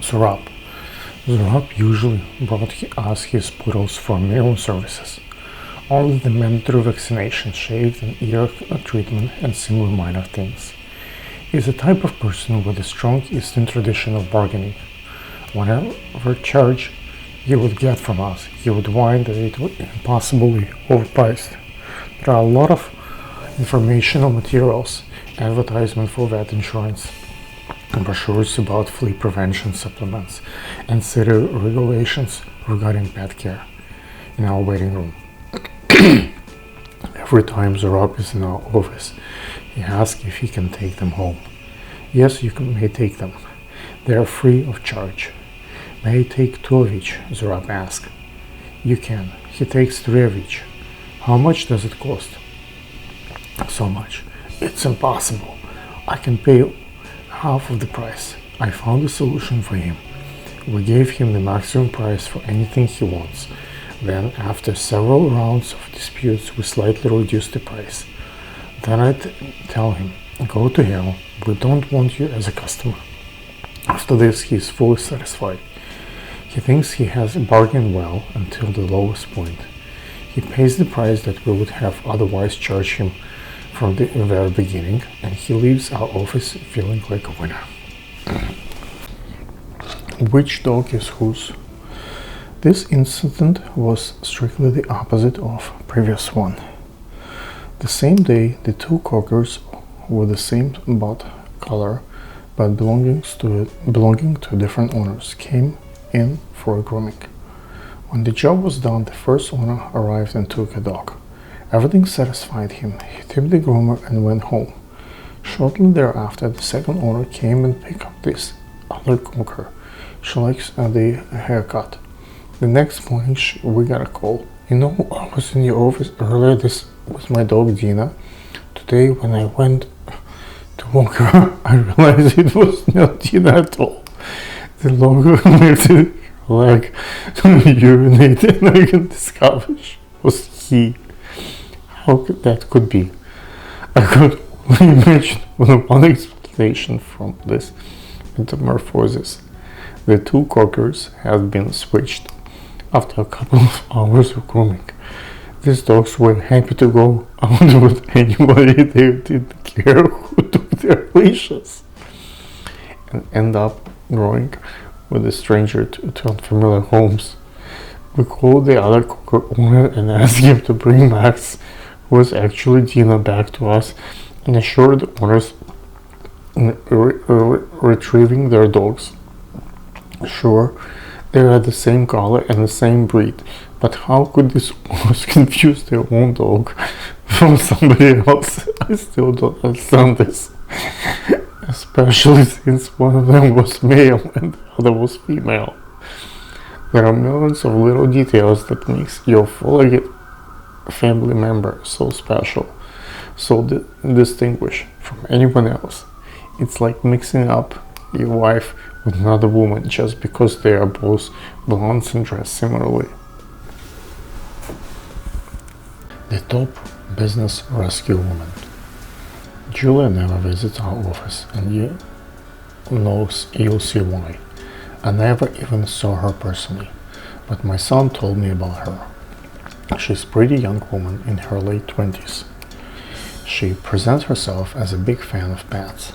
Zurab. Zurab usually brought us his poodles for meal services. Only the mandatory vaccination, shaved and ear treatment, and similar minor things. He is a type of person with a strong Eastern tradition of bargaining. Whatever charge he would get from us, he would whine that it was impossibly overpriced. There are a lot of informational materials, advertisement for vet insurance, brochures about flea prevention supplements, and city regulations regarding pet care in our waiting room. Every time Zurab is in our office, he asks if he can take them home. Yes, may take them. They are free of charge. May I take 2 of each? Zurab asks. You can. He takes 3 of each. How much does it cost? So much. It's impossible. I can pay half of the price. I found a solution for him. We gave him the maximum price for anything he wants. Then, after several rounds of disputes, we slightly reduced the price. Then I tell him, go to hell, we don't want you as a customer. After this, he is fully satisfied. He thinks he has bargained well until the lowest point. He pays the price that we would have otherwise charged him from the very beginning, and he leaves our office feeling like a winner. Which dog is whose? This incident was strictly the opposite of previous one. The same day, the 2 cockers with the same butt color but belonging to different owners came in for a grooming. When the job was done, the first owner arrived and took a dog. Everything satisfied him. He tipped the groomer and went home. Shortly thereafter, the second owner came and picked up this other cocker. She likes the haircut. The next morning, we got a call. You know, I was in your office earlier this with my dog Dina. Today, when I went to walk her, I realized it was not Dina at all. The longer lifted her leg to urinate, and I can discover it was he. How that could be? I could only imagine one explanation from this metamorphosis. The 2 cockers had been switched after a couple of hours of grooming. These dogs were happy to go out with anybody. They didn't care who took their leashes, and end up going with a stranger to unfamiliar homes. We called the other cocker owner and asked him to bring Max, who was actually Dina, back to us, and assured the owners in retrieving their dogs. Sure, they had the same color and the same breed, but how could these owners confuse their own dog from somebody else? I still don't understand this. Especially since one of them was male and the other was female. There are millions of little details that makes your fully family member so special, so distinguished from anyone else. It's like mixing up your wife with another woman just because they are both blondes and dress similarly. The top business rescue woman. Julia never visits our office, and you'll see why. I never even saw her personally, but my son told me about her. She's a pretty young woman in her late 20s. She presents herself as a big fan of pets.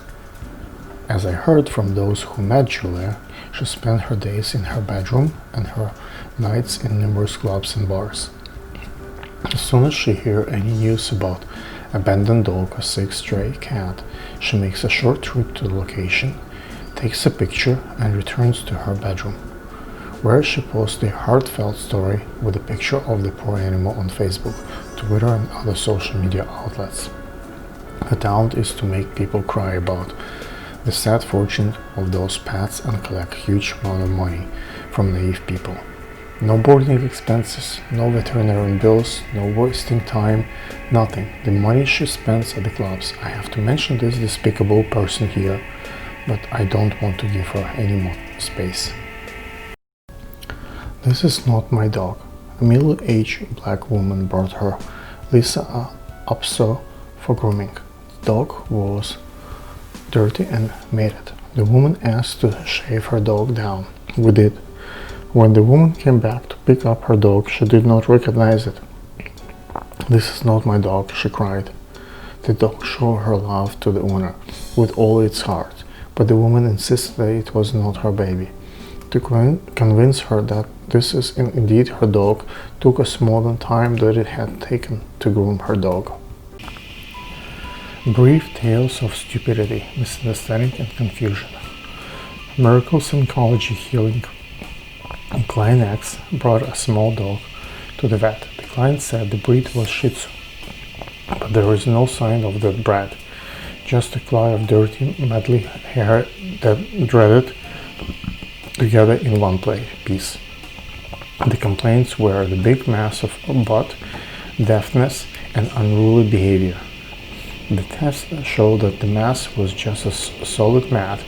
As I heard from those who met Julia, she spent her days in her bedroom and her nights in numerous clubs and bars. As soon as she hears any news about abandoned dog or sick stray cat, she makes a short trip to the location, takes a picture, and returns to her bedroom, where she posts a heartfelt story with a picture of the poor animal on Facebook, Twitter, and other social media outlets. Her talent is to make people cry about the sad fortune of those pets and collect huge amount of money from naive people. No boarding expenses, no veterinary bills, no wasting time, nothing. The money she spends at the clubs. I have to mention this despicable person here, but I don't want to give her any more space. This is not my dog. A middle-aged black woman brought her Lisa Upso for grooming. The dog was dirty and mated. The woman asked to shave her dog down. We did. When the woman came back to pick up her dog, she did not recognize it. "This is not my dog," she cried. The dog showed her love to the owner with all its heart, but the woman insisted that it was not her baby. To convince her that this is indeed her dog took us more than time that it had taken to groom her dog. Brief tales of stupidity, misunderstanding and confusion. Miracles in oncology healing. A client X brought a small dog to the vet. The client said the breed was Shih Tzu, but there is no sign of the bred, just a cloud of dirty, muddly hair that dreaded together in one piece. The complaints were the big mass of butt, deafness, and unruly behavior. The test showed that the mass was just a solid mat.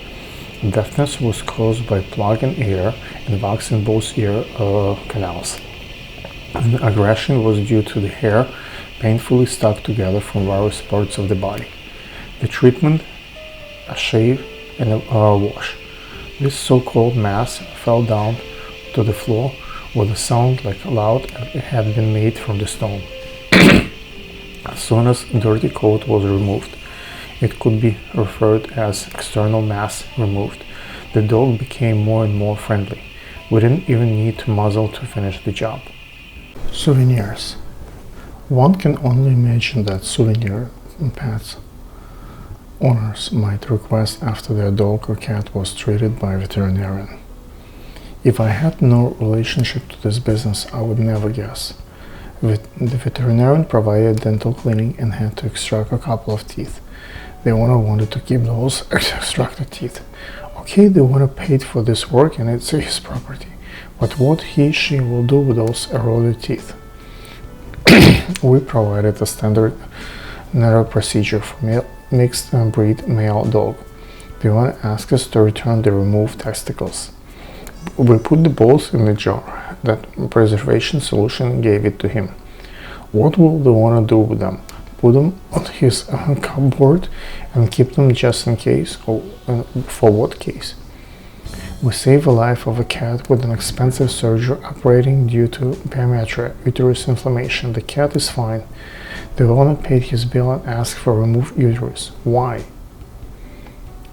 Deafness was caused by plug in air and wax in both ear canals. And aggression was due to the hair painfully stuck together from various parts of the body. The treatment: a shave and a wash. This so-called mass fell down to the floor with a sound like loud it had been made from the stone. As soon as dirty coat was removed, it could be referred as external mass removed. The dog became more and more friendly. We didn't even need to muzzle to finish the job. Souvenirs. One can only imagine that souvenir pets owners might request after their dog or cat was treated by a veterinarian. If I had no relationship to this business, I would never guess. The veterinarian provided dental cleaning and had to extract a couple of teeth. The owner wanted to keep those extracted teeth. Okay, the owner paid for this work and it's his property. But what he/she will do with those eroded teeth? We provided a standard narrow procedure for mixed breed male dog. The owner asked us to return the removed testicles. We put the balls in the jar. That preservation solution gave it to him. What will the owner do with them? Put them on his cupboard and keep them just in case? Or for what case? We saved the life of a cat with an expensive surgery operating due to pyometria, uterus inflammation. The cat is fine. The owner paid his bill and asked for removed uterus. Why?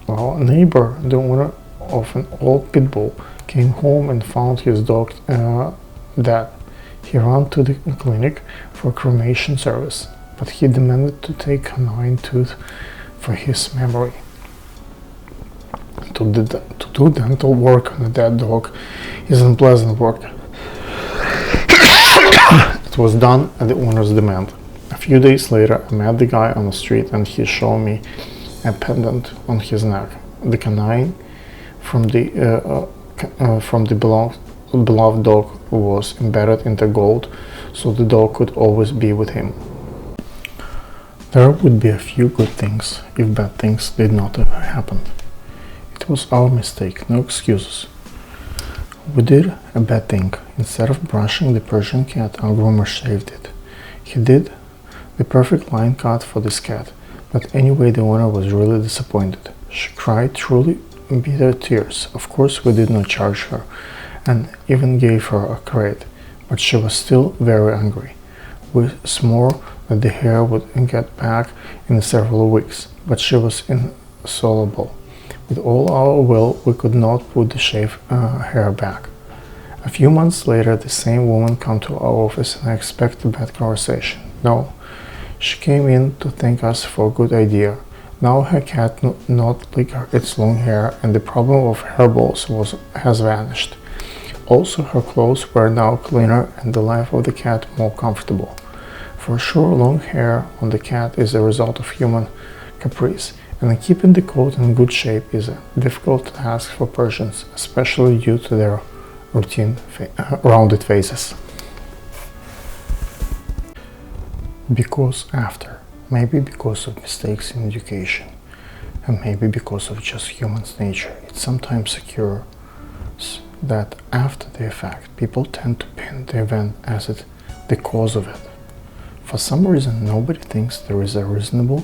Well, a neighbor, the owner of an old pit bull, came home and found his dog dead. He ran to the clinic for cremation service, but he demanded to take a canine tooth for his memory. To do dental work on a dead dog is unpleasant work. It was done at the owner's demand. A few days later, I met the guy on the street and he showed me a pendant on his neck. The canine from the beloved dog was embedded into gold, so the dog could always be with him. There would be a few good things if bad things did not have happened. It was our mistake, no excuses. We did a bad thing. Instead of brushing the Persian cat, our groomer shaved it. He did the perfect line cut for this cat, but anyway the owner was really disappointed. She cried truly bitter tears. Of course we did not charge her and even gave her a credit, but she was still very angry. We swore that the hair would get back in several weeks, but she was insoluble. With all our will, we could not put the shaved hair back. A few months later, the same woman came to our office and I expected a bad conversation. No, she came in to thank us for a good idea. Now her cat not lick its long hair and the problem of hairballs has vanished. Also, her clothes were now cleaner and the life of the cat more comfortable. For sure, long hair on the cat is a result of human caprice, and keeping the coat in good shape is a difficult task for Persians, especially due to their rounded faces. Because after, maybe because of mistakes in education, and maybe because of just human nature, it sometimes occurs that after the effect, people tend to pin the event as the cause of it. For some reason, nobody thinks there is a reasonable,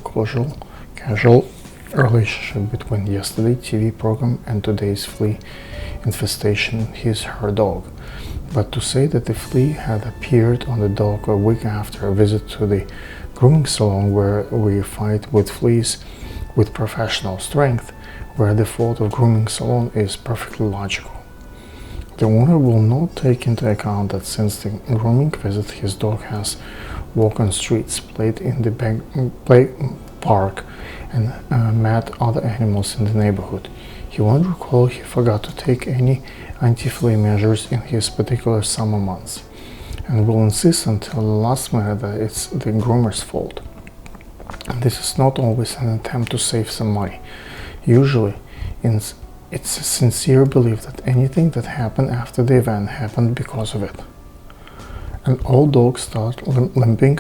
casual relationship between yesterday's TV program and today's flea infestation in her dog. But to say that the flea had appeared on the dog a week after a visit to the grooming salon where we fight with fleas with professional strength, where the fault of grooming salon is perfectly logical. The owner will not take into account that since the grooming visit his dog has walked on streets, played in the play park, and met other animals in the neighborhood. He won't recall he forgot to take any anti-flea measures in his particular summer months, and will insist until the last minute that it's the groomer's fault. And this is not always an attempt to save some money. Usually, it's a sincere belief that anything that happened after the event happened because of it. And all dogs start limping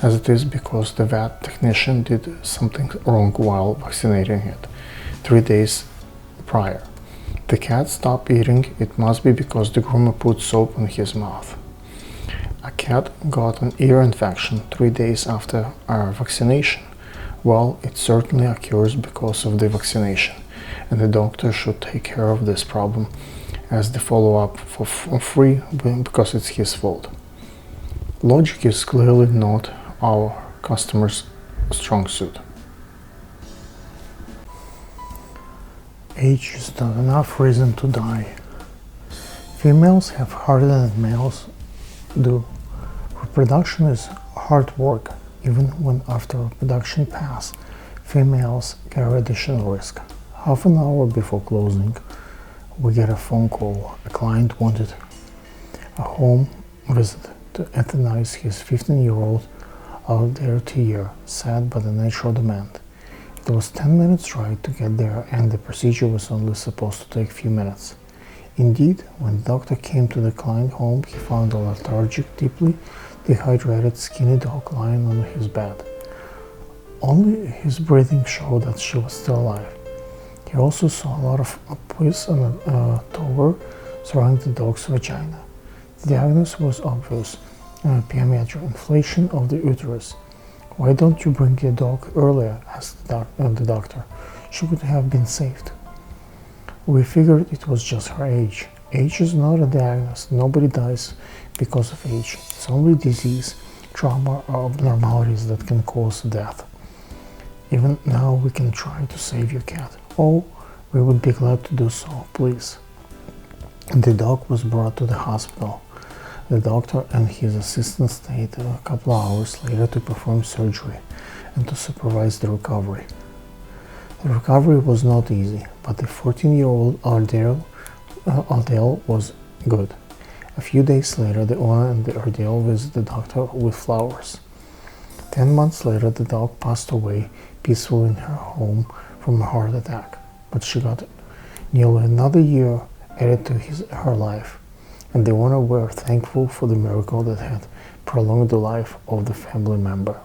as it is because the vet technician did something wrong while vaccinating it 3 days prior. The cat stopped eating, it must be because the groomer put soap in his mouth. A cat got an ear infection 3 days after our vaccination. Well, it certainly occurs because of the vaccination, and the doctor should take care of this problem as the follow-up for free because it's his fault. Logic is clearly not our customer's strong suit. Age is not enough reason to die. Females have harder than males do. Reproduction is hard work. Even when after reproduction pass, females carry additional risk. Half an hour before closing, we get a phone call. A client wanted a home visit to euthanize his 15-year-old out there year, sad by the natural demand. It was 10 minutes ride to get there, and the procedure was only supposed to take a few minutes. Indeed, when the doctor came to the client home, he found a lethargic, deeply dehydrated, skinny dog lying on his bed. Only his breathing showed that she was still alive. He also saw a lot of pus and a towel surrounding the dog's vagina. The diagnosis was obvious: PMH, inflation of the uterus. "Why don't you bring your dog earlier?" asked the doctor. "She could have been saved." We figured it was just her age. Age is not a diagnosis. Nobody dies because of age. It's only disease, trauma, or abnormalities that can cause death. Even now we can try to save your cat. Oh, we would be glad to do so, please. The dog was brought to the hospital. The doctor and his assistant stayed a couple of hours later to perform surgery and to supervise the recovery. The recovery was not easy, but the 14-year-old Ardell was good. A few days later, the owner and the Ardell visited the doctor with flowers. 10 months later, the dog passed away peacefully in her home from a heart attack, but she got nearly another year added to her life, and the owner were thankful for the miracle that had prolonged the life of the family member.